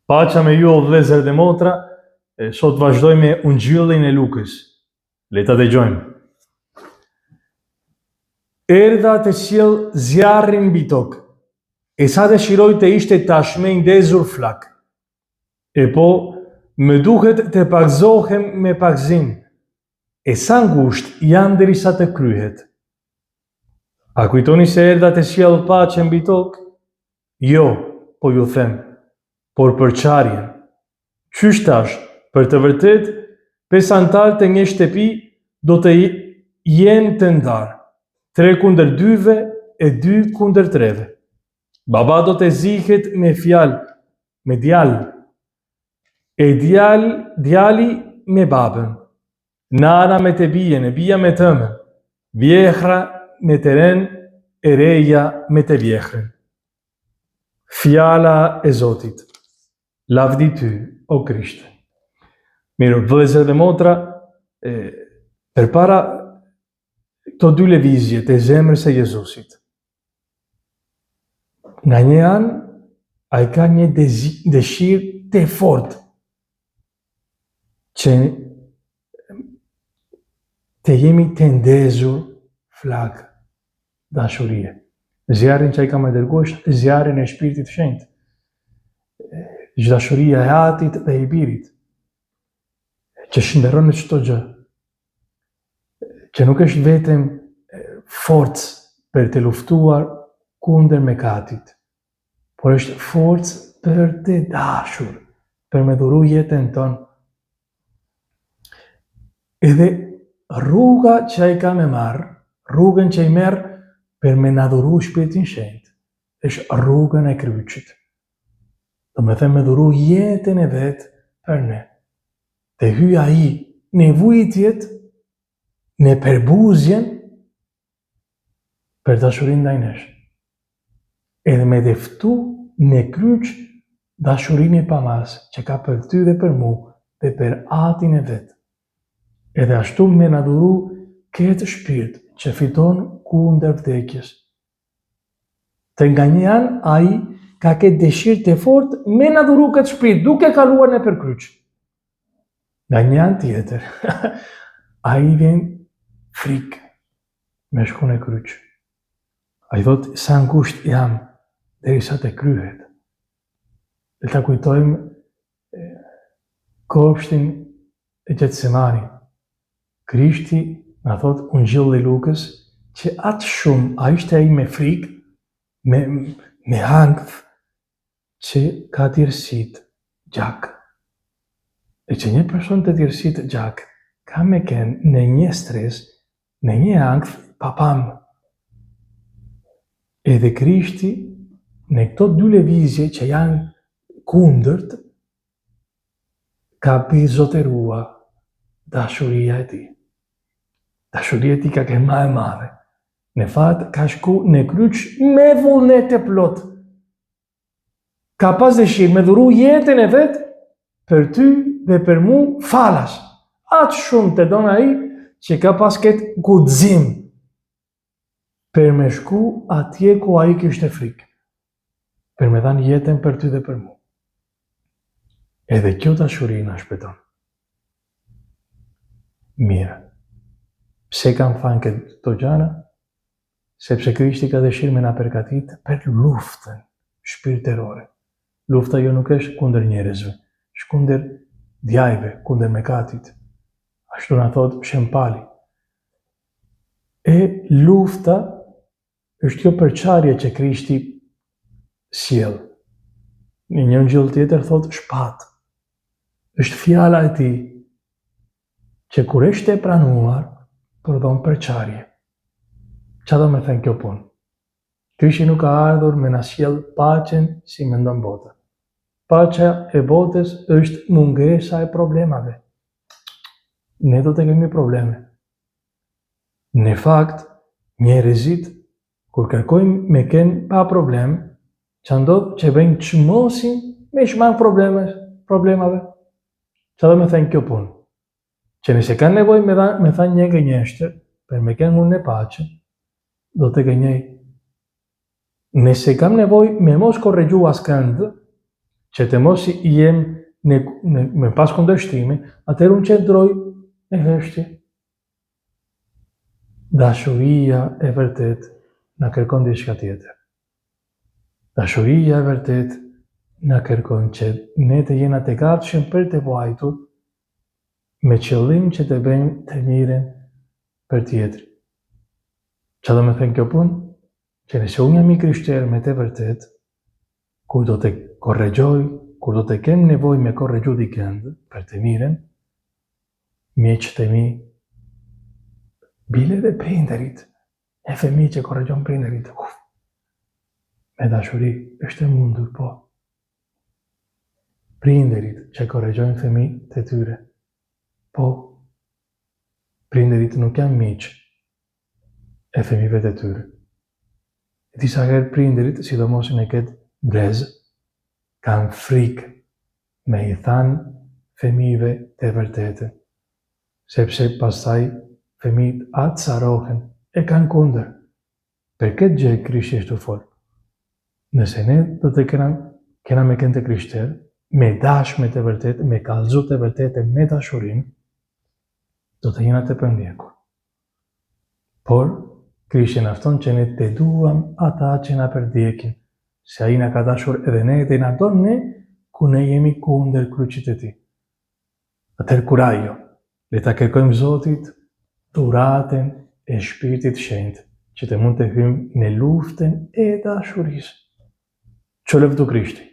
Paqja me ju o vëllezër dhe motra, sot vazhdojmë me Ungjillin e Lukës. Le ta dëgjojmë. Erdha të sjell zjarrin mbi tokë, e sa dëshiroj të ishte tashmë i ndezur flak. E po, më duhet të pakzohem me pakzim, e sa ngusht janë derisa të kryhet. A kujtoni se erdha të sjell paqe mbi tokë? Jo, po ju them, por përçarjen. Qysh tash, për të vërtet, 5 antarë të një shtëpi do të jenë të ndarë, 3 kundër 2-ve e 2 kundër 3-ve. Baba do të zihet me fjalë, me djalë, e djali me babën, nana me të bijen, e bija me tëmën, vjehra me të ren, e reja me të vjehrën. Fjala e Zotit. Lavdi ty, o Krisht. Mirë, vëllezër dhe motra, përpara këto 2 lëvizje të zemrës së Jezusit, nga një anë, ai ka një dëshirë të fortë që të jemi të ndezur flak dashurie. Zjarrin që ai ka më dërguar është zjarrin e Shpirtit Shenjtë. Dashuria e Atit dhe e Birit, që shndërron në çdo gjë, që nuk është vetëm forcë për të luftuar kundër mëkatit, por është forcë për të dashur, për me dhuru jetën tonë. Edhe rruga që ai ka me marrë, rrugën që i merr për me na dhuru Shpirtin Shenjtë, është rrugën e kryqit. Do me thënë me dhuru jetën e vetë për ne. Të hyj ai në vujtjet, në përbuzjen për dashurinë ndaj nesh. Edhe me deftu në kryq dashurinë e pamas që ka për ty dhe për mu dhe për Atin e vetë. Edhe ashtu me na dhuru këtë shpirt që fiton kundër vdekjes. Të nga një anë ai ka këtë dëshirë të fortë me na dhuru këtë shpirt, duke kaluar në për kryq. Nga një anë tjetër, ai vjen frikë me shku në kryq. Ai thot, sa ngusht jam derisa të kryhet. Dhe ta kujtojmë kopshtin e Gjetsemani. Krishti na thot Ungjilli i Lukës që atë shumë a ishte ai me frikë, me ankth, që ka tërësit gjak. E që një person të tërësit gjak ka me kenë në një stres, në një ankth papam. Edhe Krishti në këto 2 lëvizje që janë kundërt, ka bizotërua dashuria e tij. Dashuria e tij ka qenë më e madhe. Në fakt ka shku në kryq me vullnet e plot. Ka pas dëshirë me dhuru jetën e vetë për ty dhe për mu falas. Atë shumë të donë ai që ka pas këtë guxim për me shku atje ku ai kishte frikë. Për me dhanë jetën për ty dhe për mu. Edhe kjo dashuri na shpëton. Mirë. Pse kam thënë këto gjëra? Sepse Krishti ka dëshirë me na përgatit për luftën shpirtërore. Lufta jo nuk është kundër njerëzve, është kundër djajve, kundër mëkatit. Ashtu na thot Shempali. E lufta është kjo përçarje që Krishti sjell. Në një Ungjil tjetër thot shpatë. Është fjala e tij që kur është e pranuar, përdon përçarje. Qa do me thënë kjo punë? Krishti nuk ka ardhur me na sjell paqen si mendon bota. Paqja e botës është mungesa e problemave. Ne do të kemi probleme. Në fakt, njerëzit, kur kërkojmë me kenë pa problem, që ndodhë që bëjnë çmosin me shmang problemave. Qa do me thënë kjo punë? Që nëse kanë nevoj me thënë një gënjeshtër, për me kenë unë në paqe, do të gënjej. Nëse kam nevoj me mos korregju askënd, që të mos i jem me pas kundërshtimi, atëherë unë qëndroj në heshtje. Dashuria e vërtet na kërkon diçka tjetër. Dashuria e vërtet na kërkon që ne të jena të gatshëm për të vuajtur me qëllim që të bëjmë të mirën për tjetrin. Çfarë do të thënë kjo punë? Që nëse unë jam i krishterë me të vërtet, kur do të korregjoj, kur do të kem nevojë me korregju dikënd për të mirën, miqtë e mi, bile dhe prindërit, e fëmijë që korregjon prindërit, me dashuri është e mundur, po. Prindërit që korregjojnë fëmijët e tyre, po. Prindërit nuk janë miq e fëmijëve të tyre. Disa herë prindërit, sidomos në këtë brez, kanë frikë me i thanë fëmijëve të vërtetën, sepse pastaj fëmijët atë sarohen e kanë kundër. Për këtë gjë Krishti është fol. Nëse ne do të kena me kënd të krishterë, me dashme të vërtetë, me kallëzu të vërtetë, me dashurinë, do të jena të përndjekur. Por Krishti na fton që ne të duam ata që na përdjekin, se ai na ka dashur edhe ne dhe na don ne ku ne jemi kundër kryqit të tij. Atëherë kurajo, le ta kërkojmë Zotit dhuratën e Shpirtit Shenjtë, që të mund të hyjmë në luftën e dashurisë. Që lëvdu Krishti.